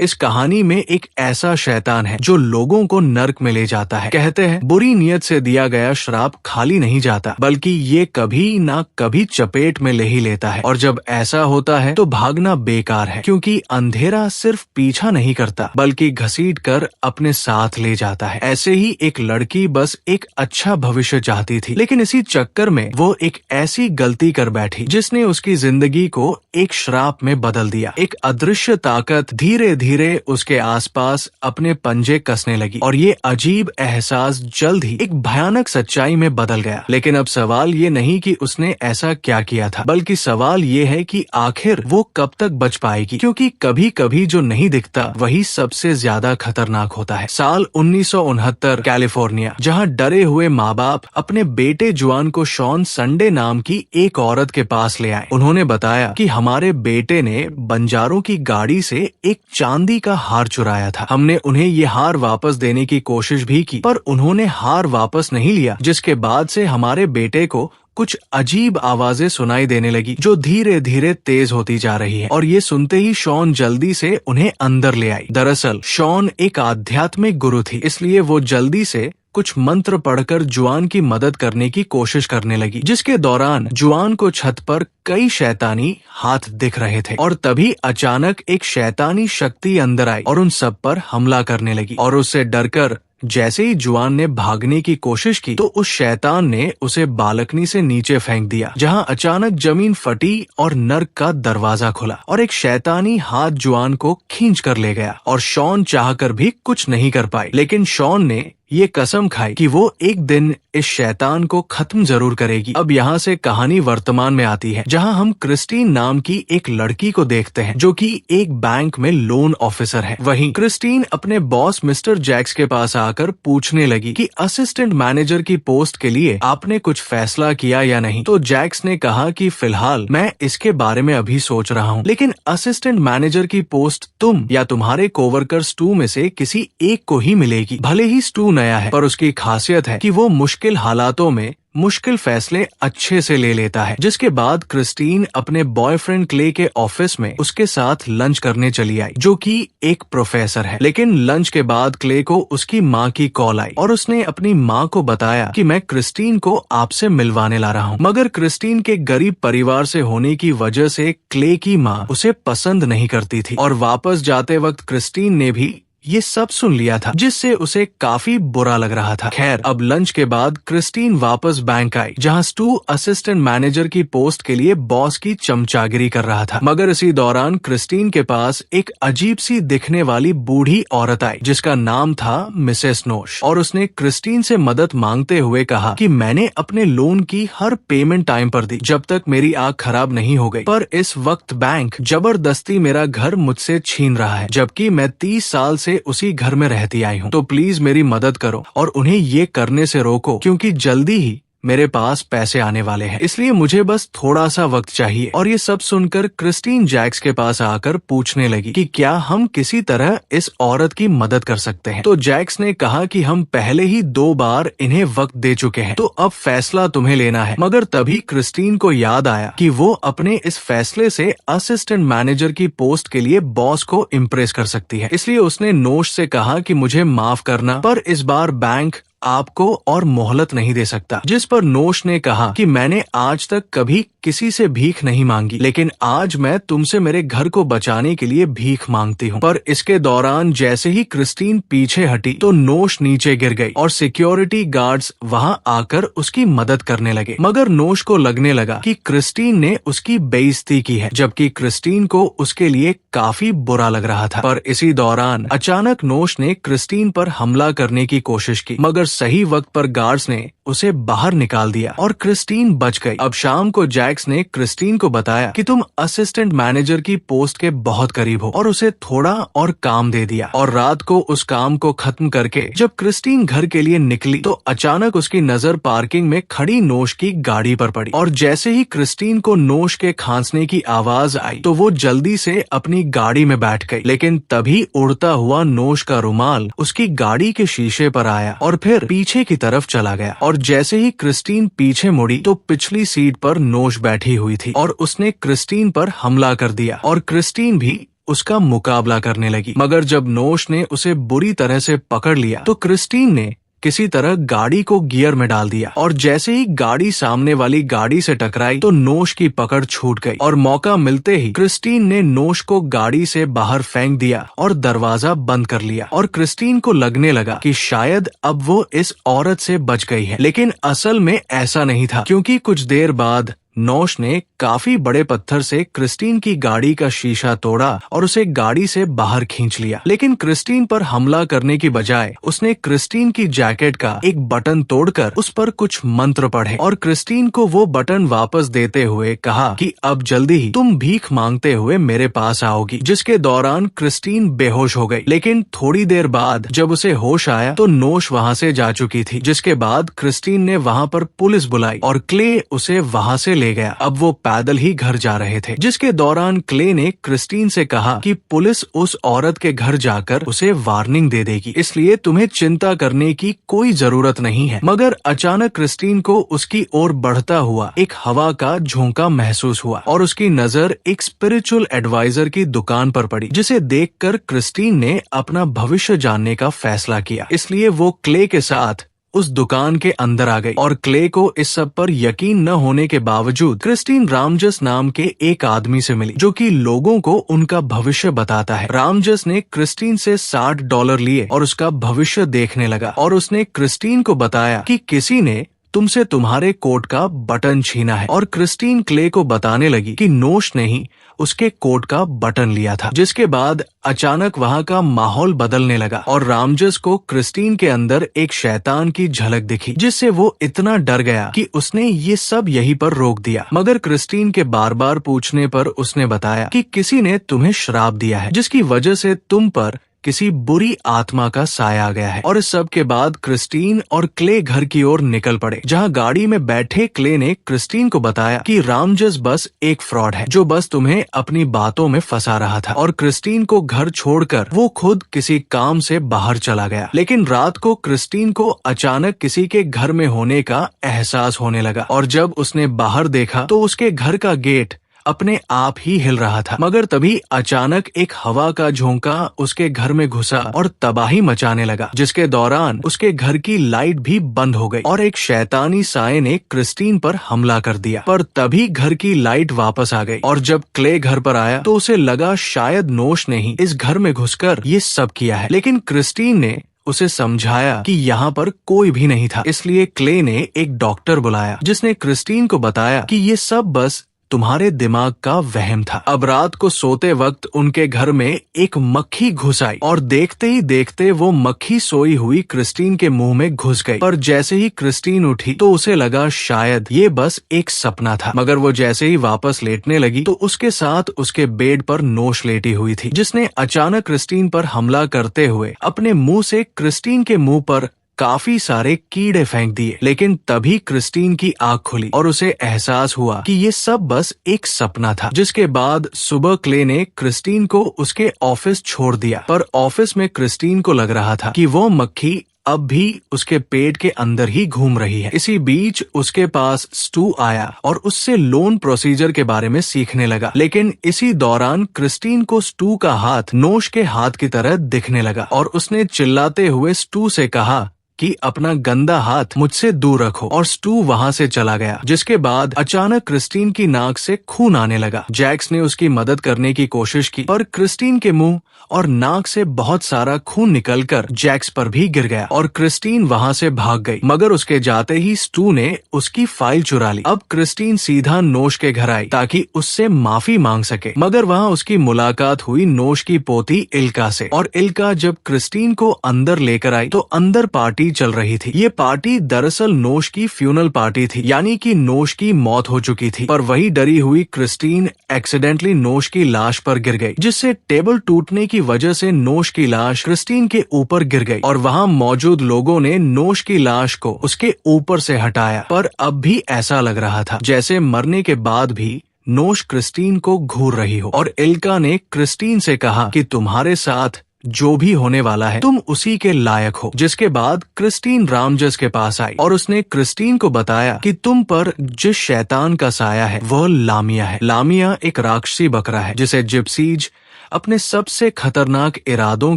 इस कहानी में एक ऐसा शैतान है जो लोगों को नर्क में ले जाता है। कहते हैं बुरी नीयत से दिया गया श्राप खाली नहीं जाता, बल्कि ये कभी ना कभी चपेट में ले ही लेता है। और जब ऐसा होता है तो भागना बेकार है, क्योंकि अंधेरा सिर्फ पीछा नहीं करता बल्कि घसीट कर अपने साथ ले जाता है। ऐसे ही एक लड़की बस एक अच्छा भविष्य चाहती थी, लेकिन इसी चक्कर में वो एक ऐसी गलती कर बैठी जिसने उसकी जिंदगी को एक श्राप में बदल दिया। एक अदृश्य ताकत धीरे धीरे उसके आसपास अपने पंजे कसने लगी और ये अजीब एहसास जल्द ही एक भयानक सच्चाई में बदल गया। लेकिन अब सवाल ये नहीं कि उसने ऐसा क्या किया था, बल्कि सवाल ये है कि आखिर वो कब तक बच पाएगी, क्योंकि कभी कभी जो नहीं दिखता वही सबसे ज्यादा खतरनाक होता है। साल 1969 कैलिफोर्निया, जहाँ डरे हुए माँ बाप अपने बेटे जुआन को शॉन संडे नाम की एक औरत के पास ले आए। उन्होंने बताया कि हमारे बेटे ने बंजारों की गाड़ी से एक चांदी का हार चुराया था। हमने उन्हें ये हार वापस देने की कोशिश भी की, पर उन्होंने हार वापस नहीं लिया, जिसके बाद से हमारे बेटे को कुछ अजीब आवाजें सुनाई देने लगी जो धीरे धीरे तेज होती जा रही है। और ये सुनते ही शॉन जल्दी से उन्हें अंदर ले आई। दरअसल शॉन एक आध्यात्मिक गुरु थी, इसलिए वो जल्दी से कुछ मंत्र पढ़कर जुआन की मदद करने की कोशिश करने लगी, जिसके दौरान जुआन को छत पर कई शैतानी हाथ दिख रहे थे। और तभी अचानक एक शैतानी शक्ति अंदर आई और उन सब पर हमला करने लगी। और उससे डरकर जैसे ही जुआन ने भागने की कोशिश की तो उस शैतान ने उसे बालकनी से नीचे फेंक दिया, जहां अचानक जमीन फटी और नर्क का दरवाजा खुला और एक शैतानी हाथ जुआन को खींच कर ले गया। और शॉन चाहकर भी कुछ नहीं कर पाई, लेकिन शॉन ने ये कसम खाई कि वो एक दिन इस शैतान को खत्म जरूर करेगी। अब यहाँ से कहानी वर्तमान में आती है, जहाँ हम क्रिस्टीन नाम की एक लड़की को देखते हैं जो कि एक बैंक में लोन ऑफिसर है। वहीं क्रिस्टीन अपने बॉस मिस्टर जैक्स के पास आकर पूछने लगी कि असिस्टेंट मैनेजर की पोस्ट के लिए आपने कुछ फैसला किया या नहीं। तो जैक्स ने कहा कि फिलहाल मैं इसके बारे में अभी सोच रहा हूँ, लेकिन असिस्टेंट मैनेजर की पोस्ट तुम या तुम्हारे कोवर्कर स्टू में से किसी एक को ही मिलेगी। भले ही स्टू नया है, पर उसकी खासियत है कि वो मुश्किल हालातों में मुश्किल फैसले अच्छे से ले लेता है। जिसके बाद क्रिस्टीन अपने बॉयफ्रेंड क्ले के ऑफिस में उसके साथ लंच करने चली आई, जो कि एक प्रोफेसर है। लेकिन लंच के बाद क्ले को उसकी माँ की कॉल आई और उसने अपनी माँ को बताया कि मैं क्रिस्टीन को आपसे मिलवाने ला रहा हूँ। मगर क्रिस्टीन के गरीब परिवार से होने की वजह से क्ले की माँ उसे पसंद नहीं करती थी और वापस जाते वक्त क्रिस्टीन ने भी ये सब सुन लिया था, जिससे उसे काफी बुरा लग रहा था। खैर, अब लंच के बाद क्रिस्टीन वापस बैंक आई, जहां स्टू असिस्टेंट मैनेजर की पोस्ट के लिए बॉस की चमचागिरी कर रहा था। मगर इसी दौरान क्रिस्टीन के पास एक अजीब सी दिखने वाली बूढ़ी औरत आई, जिसका नाम था मिसेस नोश। और उसने क्रिस्टीन से मदद मांगते हुए कहा कि मैंने अपने लोन की हर पेमेंट टाइम पर दी, जब तक मेरी आंख खराब नहीं हो गई। पर इस वक्त बैंक जबरदस्ती मेरा घर मुझसे छीन रहा है, जबकि मैं 30 साल से उसी घर में रहती आई हूँ। तो प्लीज मेरी मदद करो और उन्हें ये करने से रोको, क्योंकि जल्दी ही मेरे पास पैसे आने वाले हैं, इसलिए मुझे बस थोड़ा सा वक्त चाहिए। और ये सब सुनकर क्रिस्टीन जैक्स के पास आकर पूछने लगी कि क्या हम किसी तरह इस औरत की मदद कर सकते हैं। तो जैक्स ने कहा कि हम पहले ही 2 बार इन्हें वक्त दे चुके हैं, तो अब फैसला तुम्हें लेना है। मगर तभी क्रिस्टीन को याद आया कि वो अपने इस फैसले से असिस्टेंट मैनेजर की पोस्ट के लिए बॉस को इम्प्रेस कर सकती है। इसलिए उसने नोश से कहा कि मुझे माफ करना, पर इस बार बैंक आपको और मोहलत नहीं दे सकता। जिस पर नोश ने कहा कि मैंने आज तक कभी किसी से भीख नहीं मांगी, लेकिन आज मैं तुमसे मेरे घर को बचाने के लिए भीख मांगती हूँ। पर इसके दौरान जैसे ही क्रिस्टीन पीछे हटी तो नोश नीचे गिर गई और सिक्योरिटी गार्ड्स वहां आकर उसकी मदद करने लगे। मगर नोश को लगने लगा कि क्रिस्टीन ने उसकी बेइज्जती की है, जबकि क्रिस्टीन को उसके लिए काफी बुरा लग रहा था। पर इसी दौरान अचानक नोश ने क्रिस्टीन पर हमला करने की कोशिश की, मगर सही वक्त पर गार्ड्स ने उसे बाहर निकाल दिया और क्रिस्टीन बच गई। अब शाम को जैक्स ने क्रिस्टीन को बताया कि तुम असिस्टेंट मैनेजर की पोस्ट के बहुत करीब हो, और उसे थोड़ा और काम दे दिया। और रात को उस काम को खत्म करके जब क्रिस्टीन घर के लिए निकली तो अचानक उसकी नजर पार्किंग में खड़ी नोश की गाड़ी पर पड़ी। और जैसे ही क्रिस्टीन को नोश के खांसने की आवाज आई तो वो जल्दी से अपनी गाड़ी में बैठ गई। लेकिन तभी उड़ता हुआ नोश का रुमाल उसकी गाड़ी के शीशे पर आया और फिर पीछे की तरफ चला गया। और जैसे ही क्रिस्टीन पीछे मुड़ी तो पिछली सीट पर नोश बैठी हुई थी और उसने क्रिस्टीन पर हमला कर दिया और क्रिस्टीन भी उसका मुकाबला करने लगी। मगर जब नोश ने उसे बुरी तरह से पकड़ लिया तो क्रिस्टीन ने किसी तरह गाड़ी को गियर में डाल दिया और जैसे ही गाड़ी सामने वाली गाड़ी से टकराई तो नोश की पकड़ छूट गई और मौका मिलते ही क्रिस्टीन ने नोश को गाड़ी से बाहर फेंक दिया और दरवाजा बंद कर लिया। और क्रिस्टीन को लगने लगा कि शायद अब वो इस औरत से बच गई है, लेकिन असल में ऐसा नहीं था, क्योंकि कुछ देर बाद नोश ने काफी बड़े पत्थर से क्रिस्टीन की गाड़ी का शीशा तोड़ा और उसे गाड़ी से बाहर खींच लिया। लेकिन क्रिस्टीन पर हमला करने की बजाय उसने क्रिस्टीन की जैकेट का एक बटन तोड़कर उस पर कुछ मंत्र पढ़े और क्रिस्टीन को वो बटन वापस देते हुए कहा कि अब जल्दी ही तुम भीख मांगते हुए मेरे पास आओगी, जिसके दौरान क्रिस्टीन बेहोश हो गई। लेकिन थोड़ी देर बाद जब उसे होश आया तो नोश वहाँ से जा चुकी थी, जिसके बाद क्रिस्टीन ने वहाँ पर पुलिस बुलाई और क्ले उसे वहाँ से ले गया। अब वो पैदल ही घर जा रहे थे, जिसके दौरान क्ले ने क्रिस्टीन से कहा कि पुलिस उस औरत के घर जाकर उसे वार्निंग दे देगी, इसलिए तुम्हें चिंता करने की कोई जरूरत नहीं है। मगर अचानक क्रिस्टीन को उसकी ओर बढ़ता हुआ एक हवा का झोंका महसूस हुआ और उसकी नजर एक स्पिरिचुअल एडवाइजर की दुकान पर पड़ी, जिसे देखकर क्रिस्टीन ने अपना भविष्य जानने का फैसला किया। इसलिए वो क्ले के साथ उस दुकान के अंदर आ गई और क्ले को इस सब पर यकीन न होने के बावजूद क्रिस्टीन रामजस नाम के एक आदमी से मिली, जो कि लोगों को उनका भविष्य बताता है। रामजस ने क्रिस्टीन से $60 लिए और उसका भविष्य देखने लगा और उसने क्रिस्टीन को बताया कि किसी ने तुमसे तुम्हारे कोट का बटन छीना है और क्रिस्टीन क्ले को बताने लगी कि नोश ने ही उसके कोट का बटन लिया था। जिसके बाद अचानक वहाँ का माहौल बदलने लगा और रामजस को क्रिस्टीन के अंदर एक शैतान की झलक दिखी, जिससे वो इतना डर गया कि उसने ये सब यहीं पर रोक दिया। मगर क्रिस्टीन के बार बार पूछने पर उसने बताया कि किसी ने तुम्हें श्राप दिया है, जिसकी वजह से तुम पर किसी बुरी आत्मा का साया आ गया है। और इस सब के बाद क्रिस्टीन और क्ले घर की ओर निकल पड़े, जहां गाड़ी में बैठे क्ले ने क्रिस्टीन को बताया कि रामजस बस एक फ्रॉड है जो बस तुम्हें अपनी बातों में फंसा रहा था। और क्रिस्टीन को घर छोड़कर वो खुद किसी काम से बाहर चला गया। लेकिन रात को क्रिस्टीन को अचानक किसी के घर में होने का एहसास होने लगा और जब उसने बाहर देखा तो उसके घर का गेट अपने आप ही हिल रहा था। मगर तभी अचानक एक हवा का झोंका उसके घर में घुसा और तबाही मचाने लगा, जिसके दौरान उसके घर की लाइट भी बंद हो गई और एक शैतानी साये ने क्रिस्टीन पर हमला कर दिया। पर तभी घर की लाइट वापस आ गई और जब क्ले घर पर आया तो उसे लगा शायद नोश ने ही इस घर में घुसकर ये सब किया है। लेकिन क्रिस्टीन ने उसे समझाया कि यहाँ पर कोई भी नहीं था। इसलिए क्ले ने एक डॉक्टर बुलाया, जिसने क्रिस्टीन को बताया कि ये सब बस तुम्हारे दिमाग का वहम था। अब रात को सोते वक्त उनके घर में एक मक्खी घुस आई और देखते ही देखते वो मक्खी सोई हुई क्रिस्टीन के मुंह में घुस गई। पर जैसे ही क्रिस्टीन उठी तो उसे लगा शायद ये बस एक सपना था। मगर वो जैसे ही वापस लेटने लगी तो उसके साथ उसके बेड पर नोश लेटी हुई थी, जिसने अचानक क्रिस्टीन पर हमला करते हुए अपने मुंह से क्रिस्टीन के मुंह पर काफी सारे कीड़े फेंक दिए। लेकिन तभी क्रिस्टीन की आंख खुली और उसे एहसास हुआ कि ये सब बस एक सपना था। जिसके बाद सुबह क्ले ने क्रिस्टीन को उसके ऑफिस छोड़ दिया, पर ऑफिस में क्रिस्टीन को लग रहा था कि वो मक्खी अब भी उसके पेट के अंदर ही घूम रही है। इसी बीच उसके पास स्टू आया और उससे लोन प्रोसीजर के बारे में सीखने लगा। लेकिन इसी दौरान क्रिस्टीन को स्टू का हाथ नोश के हाथ की तरह दिखने लगा और उसने चिल्लाते हुए स्टू से कहा कि अपना गंदा हाथ मुझसे दूर रखो और स्टू वहाँ से चला गया। जिसके बाद अचानक क्रिस्टीन की नाक से खून आने लगा। जैक्स ने उसकी मदद करने की कोशिश की, पर क्रिस्टीन के मुंह और नाक से बहुत सारा खून निकलकर जैक्स पर भी गिर गया और क्रिस्टीन वहाँ से भाग गई। मगर उसके जाते ही स्टू ने उसकी फाइल चुरा ली। अब क्रिस्टीन सीधा नोश के घर आई ताकि उससे माफी मांग सके। मगर वहाँ उसकी मुलाकात हुई नोश की पोती इल्का से और इल्का जब क्रिस्टीन को अंदर लेकर आई तो अंदर पार्टी चल रही थी। ये पार्टी दरअसल नोश की फ्यूनल पार्टी थी, यानी कि नोश की मौत हो चुकी थी। पर वही डरी हुई क्रिस्टीन एक्सीडेंटली नोश की लाश पर गिर गई, जिससे टेबल टूटने की वजह से नोश की लाश क्रिस्टीन के ऊपर गिर गई और वहाँ मौजूद लोगों ने नोश की लाश को उसके ऊपर से हटाया। पर अब भी ऐसा लग रहा था जैसे मरने के बाद भी नोश क्रिस्टीन को घूर रही हो। और इल्का ने क्रिस्टीन से कहा कि तुम्हारे साथ जो भी होने वाला है तुम उसी के लायक हो। जिसके बाद क्रिस्टीन रामजस के पास आई और उसने क्रिस्टीन को बताया कि तुम पर जिस शैतान का साया है वह लामिया है। लामिया एक राक्षसी बकरा है जिसे जिप्सीज अपने सबसे खतरनाक इरादों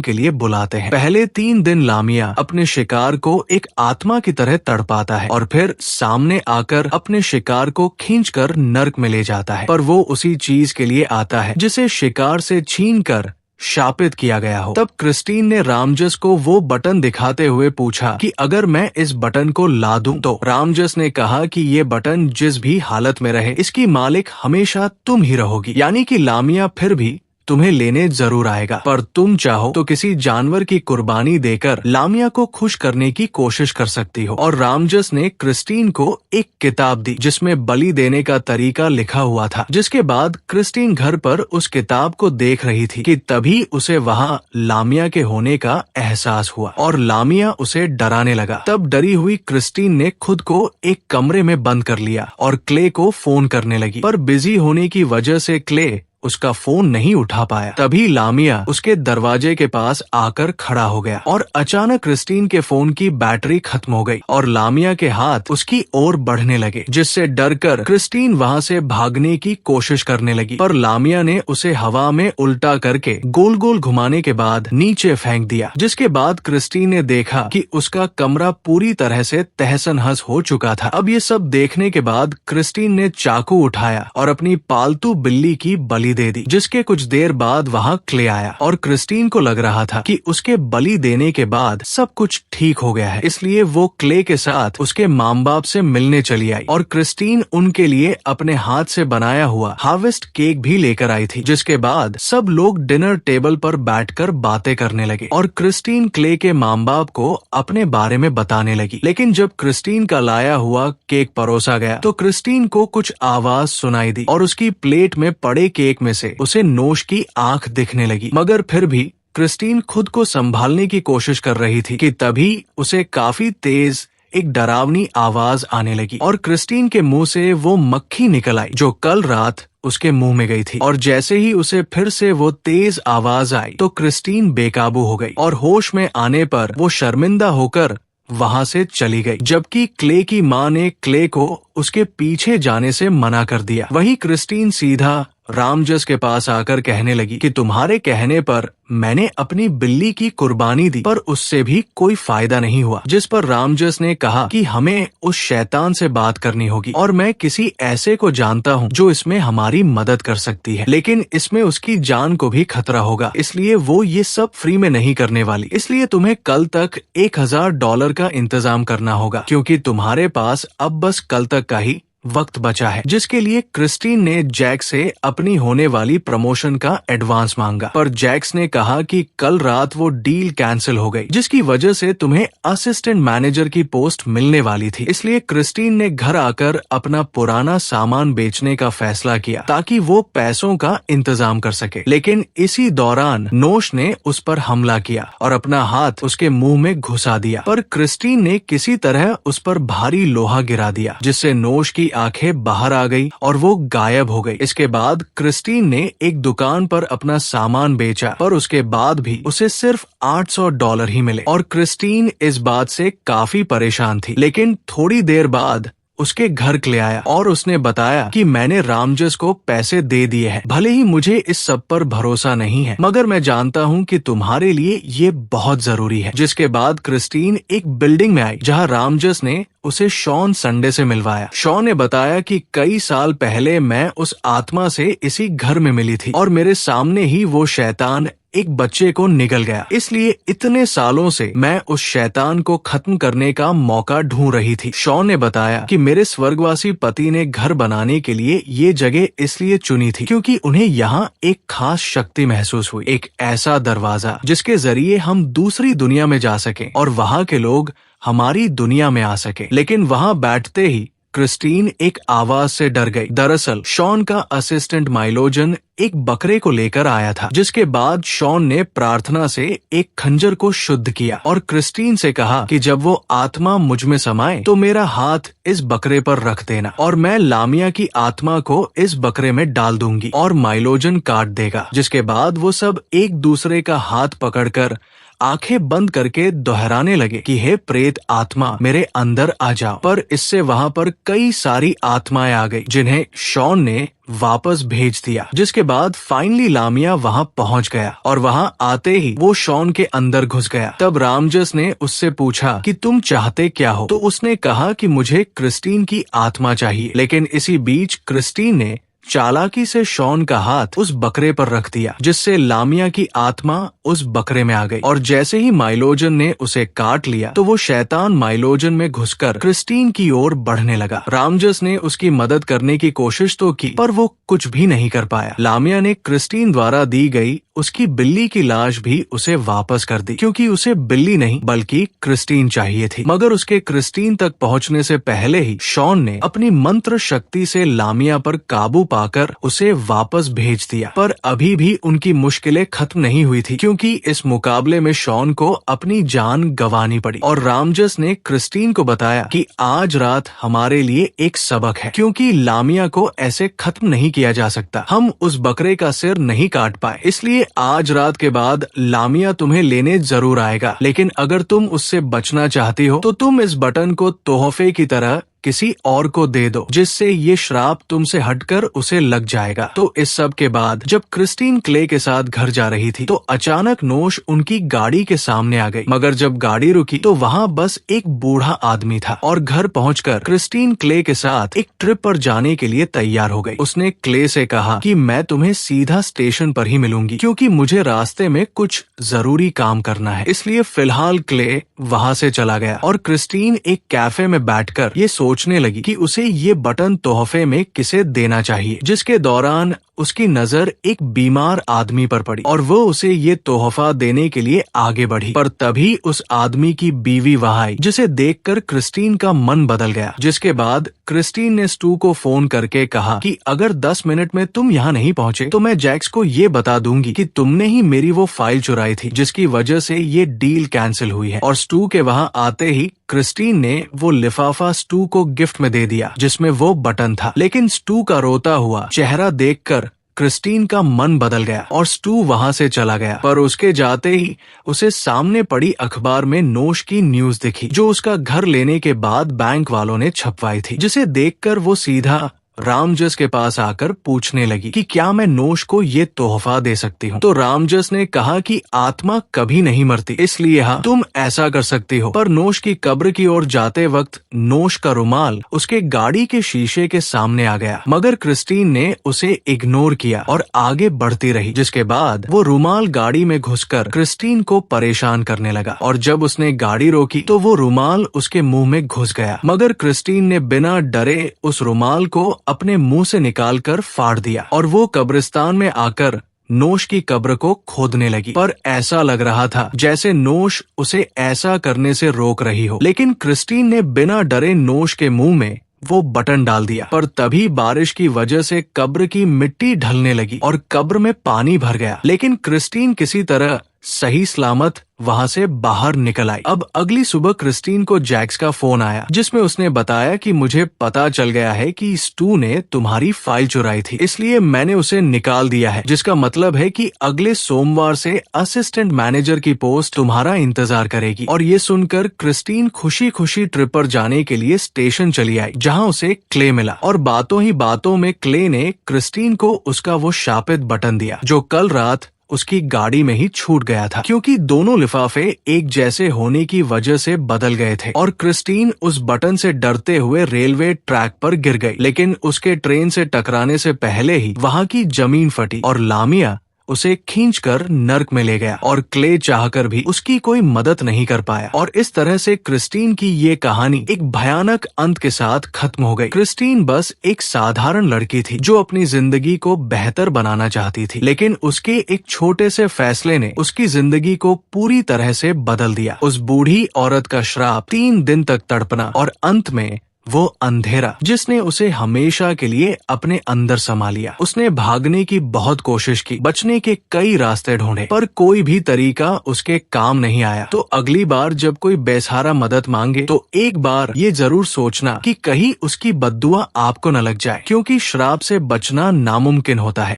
के लिए बुलाते हैं। पहले 3 दिन लामिया अपने शिकार को एक आत्मा की तरह तड़पाता है और फिर सामने आकर अपने शिकार को खींचकर नर्क में ले जाता है, पर वो उसी चीज के लिए आता है जिसे शिकार से छीनकर शापित किया गया हो। तब क्रिस्टीन ने रामजस को वो बटन दिखाते हुए पूछा कि अगर मैं इस बटन को ला दूं तो रामजस ने कहा कि ये बटन जिस भी हालत में रहे इसकी मालिक हमेशा तुम ही रहोगी, यानी कि लामिया फिर भी तुम्हें लेने जरूर आएगा, पर तुम चाहो तो किसी जानवर की कुर्बानी देकर लामिया को खुश करने की कोशिश कर सकती हो। और रामजस ने क्रिस्टीन को एक किताब दी जिसमें बलि देने का तरीका लिखा हुआ था। जिसके बाद क्रिस्टीन घर पर उस किताब को देख रही थी कि तभी उसे वहाँ लामिया के होने का एहसास हुआ और लामिया उसे डराने लगा। तब डरी हुई क्रिस्टीन ने खुद को एक कमरे में बंद कर लिया और क्ले को फोन करने लगी, पर बिजी होने की वजह से क्ले उसका फोन नहीं उठा पाया। तभी लामिया उसके दरवाजे के पास आकर खड़ा हो गया और अचानक क्रिस्टीन के फोन की बैटरी खत्म हो गई और लामिया के हाथ उसकी ओर बढ़ने लगे, जिससे डरकर क्रिस्टीन वहां से भागने की कोशिश करने लगी, पर लामिया ने उसे हवा में उल्टा करके गोल गोल घुमाने के बाद नीचे फेंक दिया। जिसके बाद क्रिस्टीन ने देखा कि उसका कमरा पूरी तरह से तहस-नहस हो चुका था। अब ये सब देखने के बाद क्रिस्टीन ने चाकू उठाया और अपनी पालतू बिल्ली की बलि दे दी। जिसके कुछ देर बाद वहाँ क्ले आया और क्रिस्टीन को लग रहा था कि उसके बलि देने के बाद सब कुछ ठीक हो गया है, इसलिए वो क्ले के साथ उसके माँ बाप से मिलने चली आई और क्रिस्टीन उनके लिए अपने हाथ से बनाया हुआ हार्वेस्ट केक भी लेकर आई थी। जिसके बाद सब लोग डिनर टेबल पर बैठकर बातें करने लगे और क्रिस्टीन क्ले के माँ बाप को अपने बारे में बताने लगी। लेकिन जब क्रिस्टीन का लाया हुआ केक परोसा गया तो क्रिस्टीन को कुछ आवाज सुनाई दी और उसकी प्लेट में पड़े केक में से उसे नोश की आंख दिखने लगी, मगर फिर भी क्रिस्टीन खुद को संभालने की कोशिश कर रही थी कि तभी उसे काफी तेज एक डरावनी आवाज आने लगी और क्रिस्टीन के मुंह से वो मक्खी निकल आई जो कल रात उसके मुंह में गई थी। और जैसे ही उसे फिर से वो तेज आवाज आई तो क्रिस्टीन बेकाबू हो गई और होश में आने पर वो शर्मिंदा होकर वहां से चली गई, जबकि क्ले की माँ ने क्ले को उसके पीछे जाने से मना कर दिया। वही क्रिस्टीन सीधा रामजस के पास आकर कहने लगी कि तुम्हारे कहने पर मैंने अपनी बिल्ली की कुर्बानी दी, पर उससे भी कोई फायदा नहीं हुआ। जिस पर रामजस ने कहा कि हमें उस शैतान से बात करनी होगी और मैं किसी ऐसे को जानता हूँ जो इसमें हमारी मदद कर सकती है, लेकिन इसमें उसकी जान को भी खतरा होगा, इसलिए वो ये सब फ्री में नहीं करने वाली। इसलिए तुम्हें कल तक $1000 का इंतजाम करना होगा, क्योंकि तुम्हारे पास अब बस कल तक का ही वक्त बचा है। जिसके लिए क्रिस्टीन ने जैक से अपनी होने वाली प्रमोशन का एडवांस मांगा, पर जैक्स ने कहा कि कल रात वो डील कैंसिल हो गई, जिसकी वजह से तुम्हें असिस्टेंट मैनेजर की पोस्ट मिलने वाली थी। इसलिए क्रिस्टीन ने घर आकर अपना पुराना सामान बेचने का फैसला किया ताकि वो पैसों का इंतजाम कर सके। लेकिन इसी दौरान नोश ने उस पर हमला किया और अपना हाथ उसके मुंह में घुसा दिया, पर क्रिस्टीन ने किसी तरह उस पर भारी लोहा गिरा दिया, जिससे नोश की आंखें बाहर आ गई और वो गायब हो गई। इसके बाद क्रिस्टीन ने एक दुकान पर अपना सामान बेचा, पर उसके बाद भी उसे सिर्फ $800 ही मिले और क्रिस्टीन इस बात से काफी परेशान थी। लेकिन थोड़ी देर बाद उसके घर क्ले आया और उसने बताया कि मैंने रामजस को पैसे दे दिए हैं। भले ही मुझे इस सब पर भरोसा नहीं है, मगर मैं जानता हूँ कि तुम्हारे लिए ये बहुत जरूरी है। जिसके बाद क्रिस्टीन एक बिल्डिंग में आई जहाँ रामजस ने उसे शॉन संडे से मिलवाया। शॉन ने बताया कि कई साल पहले मैं उस आत्मा से इसी घर में मिली थी और मेरे सामने ही वो शैतान एक बच्चे को निगल गया, इसलिए इतने सालों से मैं उस शैतान को खत्म करने का मौका ढूंढ रही थी। शॉन ने बताया कि मेरे स्वर्गवासी पति ने घर बनाने के लिए ये जगह इसलिए चुनी थी क्योंकि उन्हें यहाँ एक खास शक्ति महसूस हुई, एक ऐसा दरवाजा जिसके जरिए हम दूसरी दुनिया में जा सकें और वहाँ के लोग हमारी दुनिया में आ सके। लेकिन वहाँ बैठते ही क्रिस्टीन एक आवाज से डर गई। दरअसल शॉन का असिस्टेंट माइलोजन एक बकरे को लेकर आया था, जिसके बाद शॉन ने प्रार्थना से एक खंजर को शुद्ध किया और क्रिस्टीन से कहा कि जब वो आत्मा मुझ में समाए तो मेरा हाथ इस बकरे पर रख देना और मैं लामिया की आत्मा को इस बकरे में डाल दूंगी और माइलोजन काट देगा। जिसके बाद वो सब एक दूसरे का हाथ पकड़कर आंखें बंद करके दोहराने लगे कि हे प्रेत आत्मा मेरे अंदर आ जाओ। पर इससे वहाँ पर कई सारी आत्माएं आ गई जिन्हें शॉन ने वापस भेज दिया। जिसके बाद फाइनली लामिया वहाँ पहुँच गया और वहाँ आते ही वो शॉन के अंदर घुस गया। तब रामजस ने उससे पूछा कि तुम चाहते क्या हो? तो उसने कहा कि मुझे क्रिस्टीन की आत्मा चाहिए। लेकिन इसी बीच क्रिस्टीन ने चालाकी से शॉन का हाथ उस बकरे पर रख दिया, जिससे लामिया की आत्मा उस बकरे में आ गई। और जैसे ही माइलोजन ने उसे काट लिया तो वो शैतान माइलोजन में घुसकर क्रिस्टीन की ओर बढ़ने लगा। रामजस ने उसकी मदद करने की कोशिश तो की, पर वो कुछ भी नहीं कर पाया। लामिया ने क्रिस्टीन द्वारा दी गई उसकी बिल्ली की लाश भी उसे वापस कर दी, क्योंकि उसे बिल्ली नहीं बल्कि क्रिस्टीन चाहिए थी। मगर उसके क्रिस्टीन तक पहुंचने से पहले ही शॉन ने अपनी मंत्र शक्ति से लामिया पर काबू पाकर उसे वापस भेज दिया। पर अभी भी उनकी मुश्किलें खत्म नहीं हुई थी, क्योंकि इस मुकाबले में शॉन को अपनी जान गंवानी पड़ी। और रामजस ने क्रिस्टीन को बताया कि आज रात हमारे लिए एक सबक है, क्योंकि लामिया को ऐसे खत्म नहीं किया जा सकता। हम उस बकरे का सिर नहीं काट पाए, इसलिए आज रात के बाद लामिया तुम्हें लेने जरूर आएगा। लेकिन अगर तुम उससे बचना चाहती हो तो तुम इस बटन को तोहफे की तरह किसी और को दे दो, जिससे ये श्राप तुमसे हटकर उसे लग जाएगा। तो इस सब के बाद जब क्रिस्टीन क्ले के साथ घर जा रही थी तो अचानक नोश उनकी गाड़ी के सामने आ गई। मगर जब गाड़ी रुकी तो वहाँ बस एक बूढ़ा आदमी था और घर पहुंचकर क्रिस्टीन क्ले के साथ एक ट्रिप पर जाने के लिए तैयार हो गई। उसने क्ले से कहा कि मैं तुम्हें सीधा स्टेशन पर ही मिलूंगी, क्योंकि मुझे रास्ते में कुछ जरूरी काम करना है। इसलिए फिलहाल क्ले वहाँ से चला गया और क्रिस्टीन एक कैफे में बैठकर ये सोचने लगी कि उसे ये बटन तोहफे में किसे देना चाहिए। जिसके दौरान उसकी नजर एक बीमार आदमी पर पड़ी और वो उसे ये तोहफा देने के लिए आगे बढ़ी। पर तभी उस आदमी की बीवी वहां आई, जिसे देखकर क्रिस्टीन का मन बदल गया। जिसके बाद क्रिस्टीन ने स्टू को फोन करके कहा कि अगर 10 मिनट में तुम यहाँ नहीं पहुँचे तो मैं जैक्स को ये बता दूंगी कि तुमने ही मेरी वो फाइल चुराई थी, जिसकी वजह से ये डील कैंसिल हुई है। और स्टू के वहाँ आते ही क्रिस्टीन ने वो लिफाफा स्टू को गिफ्ट में दे दिया, जिसमें वो बटन था। लेकिन स्टू का रोता हुआ चेहरा देखकर क्रिस्टीन का मन बदल गया और स्टू वहाँ से चला गया। पर उसके जाते ही उसे सामने पड़ी अखबार में नोश की न्यूज दिखी, जो उसका घर लेने के बाद बैंक वालों ने छपवाई थी। जिसे देखकर वो सीधा रामजस के पास आकर पूछने लगी कि क्या मैं नोश को ये तोहफा दे सकती हूँ। तो रामजस ने कहा कि आत्मा कभी नहीं मरती, इसलिए हाँ तुम ऐसा कर सकती हो। पर नोश की कब्र की ओर जाते वक्त नोश का रुमाल उसके गाड़ी के शीशे के सामने आ गया, मगर क्रिस्टीन ने उसे इग्नोर किया और आगे बढ़ती रही। जिसके बाद वो रुमाल गाड़ी में घुसकर क्रिस्टीन को परेशान करने लगा और जब उसने गाड़ी रोकी तो वो रुमाल उसके मुंह में घुस गया। मगर क्रिस्टीन ने बिना डरे उस रुमाल को अपने मुंह से निकालकर फाड़ दिया और वो कब्रिस्तान में आकर नोश की कब्र को खोदने लगी। पर ऐसा लग रहा था जैसे नोश उसे ऐसा करने से रोक रही हो। लेकिन क्रिस्टीन ने बिना डरे नोश के मुंह में वो बटन डाल दिया। पर तभी बारिश की वजह से कब्र की मिट्टी ढलने लगी और कब्र में पानी भर गया। लेकिन क्रिस्टीन किसी तरह सही सलामत वहाँ से बाहर निकल आई। अब अगली सुबह क्रिस्टीन को जैक्स का फोन आया, जिसमें उसने बताया कि मुझे पता चल गया है कि स्टू ने तुम्हारी फाइल चुराई थी, इसलिए मैंने उसे निकाल दिया है। जिसका मतलब है कि अगले सोमवार से असिस्टेंट मैनेजर की पोस्ट तुम्हारा इंतजार करेगी। और ये सुनकर क्रिस्टीन खुशी खुशी ट्रिप पर जाने के लिए स्टेशन चली आई, जहाँ उसे क्ले मिला। और बातों ही बातों में क्ले ने क्रिस्टीन को उसका वो शापित बटन दिया, जो कल रात उसकी गाड़ी में ही छूट गया था, क्योंकि दोनों लिफाफे एक जैसे होने की वजह से बदल गए थे। और क्रिस्टीन उस बटन से डरते हुए रेलवे ट्रैक पर गिर गई। लेकिन उसके ट्रेन से टकराने से पहले ही वहाँ की जमीन फटी और लामिया उसे खींचकर नर्क में ले गया और क्ले चाहकर भी उसकी कोई मदद नहीं कर पाया। और इस तरह से क्रिस्टीन की ये कहानी एक भयानक अंत के साथ खत्म हो गई। क्रिस्टीन बस एक साधारण लड़की थी जो अपनी जिंदगी को बेहतर बनाना चाहती थी, लेकिन उसके एक छोटे से फैसले ने उसकी जिंदगी को पूरी तरह से बदल दिया। उस बूढ़ी औरत का श्राप 3 दिन तक तड़पना और अंत में वो अंधेरा जिसने उसे हमेशा के लिए अपने अंदर समा लिया। उसने भागने की बहुत कोशिश की, बचने के कई रास्ते ढूंढे, पर कोई भी तरीका उसके काम नहीं आया। तो अगली बार जब कोई बेसहारा मदद मांगे तो एक बार ये जरूर सोचना कि कहीं उसकी बद्दुआ आपको न लग जाए, क्योंकि श्राप से बचना नामुमकिन होता है।